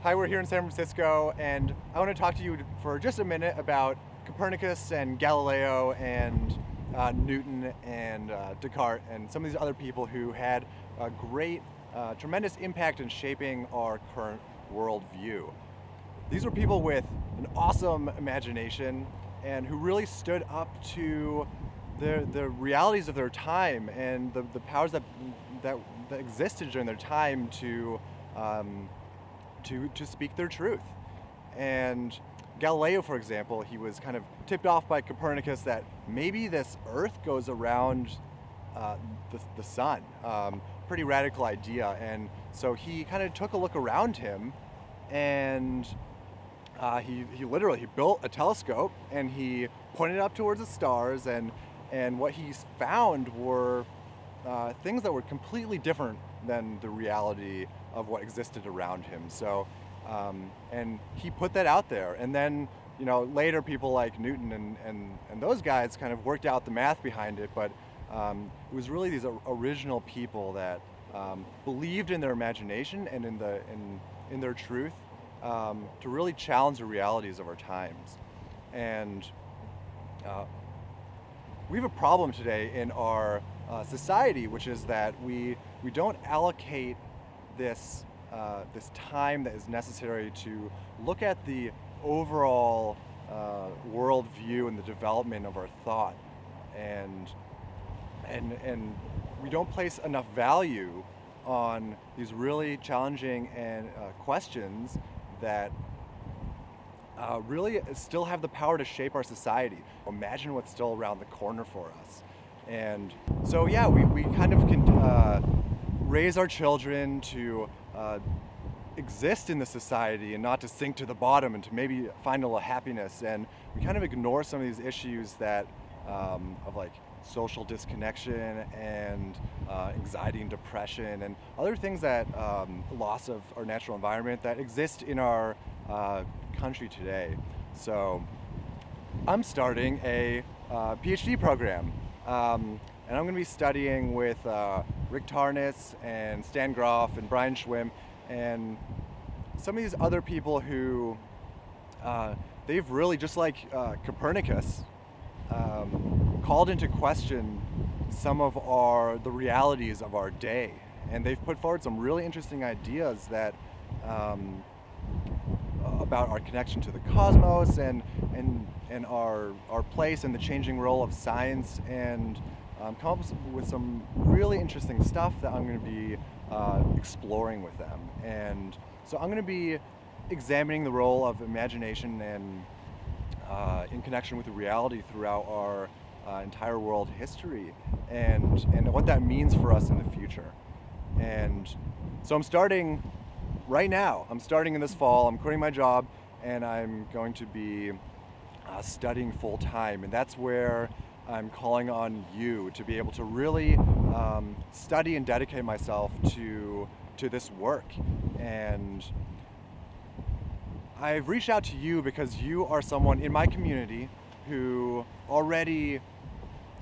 Hi, we're here in San Francisco, and I want to talk to you for just a minute about Copernicus and Galileo and Newton and Descartes and some of these other people who had a great, tremendous impact in shaping our current worldview. These were people with an awesome imagination and who really stood up to the realities of their time and the powers that existed during their time to speak their truth. And Galileo, for example, he was kind of tipped off by Copernicus that maybe this Earth goes around the sun. Pretty radical idea. And so he kind of took a look around him, and he literally built a telescope and he pointed up towards the stars, and what he found were things that were completely different than the reality of what existed around him. So, and he put that out there. And then, later people like Newton and those guys kind of worked out the math behind it. But it was really these original people that believed in their imagination and in their truth to really challenge the realities of our times. And we have a problem today in our society, which is that we don't allocate this time that is necessary to look at the overall worldview and the development of our thought, and we don't place enough value on these really challenging and questions that really still have the power to shape our society. Imagine what's still around the corner for us. And so, yeah, we kind of can raise our children to exist in the society and not to sink to the bottom and to maybe find a little happiness. And we kind of ignore some of these issues that of like social disconnection and anxiety and depression and other things that loss of our natural environment that exist in our country today. So I'm starting a PhD program, and I'm going to be studying with Rick Tarnas and Stan Groff and Brian Schwimm and some of these other people who they've really, just like Copernicus, called into question some of the realities of our day, and they've put forward some really interesting ideas that about our connection to the cosmos and our place in the changing role of science, and come up with some really interesting stuff that I'm going to be exploring with them. And so I'm going to be examining the role of imagination and in connection with the reality throughout our entire world history, and what that means for us in the future. And so I'm starting right now. I'm starting in this fall. I'm quitting my job, and I'm going to be studying full time. And that's where I'm calling on you to be able to really study and dedicate myself to this work. And I've reached out to you because you are someone in my community who already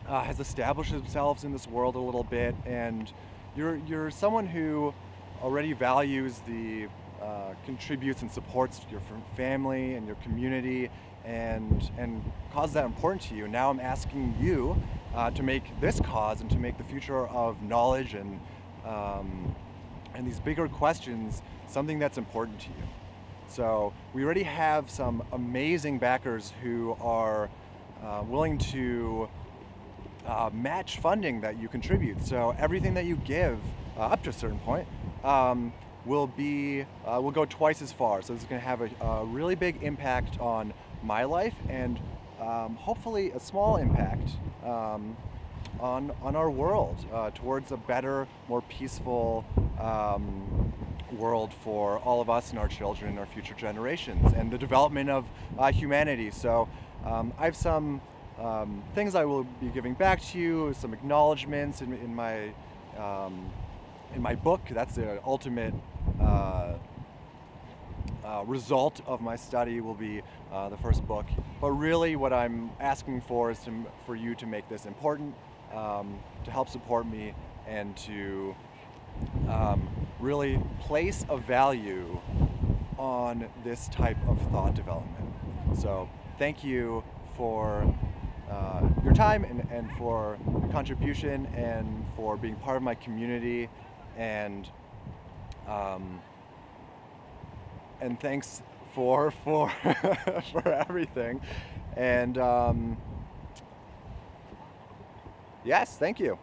has established themselves in this world a little bit, and you're someone who already values contributes and supports your family and your community, and cause that important to you. Now I'm asking you to make this cause and to make the future of knowledge and these bigger questions something that's important to you. So we already have some amazing backers who are willing to match funding that you contribute. So everything that you give up to a certain point will go twice as far. So this is going to have a really big impact on my life, and hopefully a small impact on our world towards a better, more peaceful world for all of us and our children and our future generations, and the development of humanity. So I have some things I will be giving back to you, some acknowledgments in my book. That's the ultimate result of my study, will be the first book. But really what I'm asking for is for you to make this important, to help support me, and to really place a value on this type of thought development. So thank you for your time and for your contribution and for being part of my community, and thanks for for everything. And yes, thank you.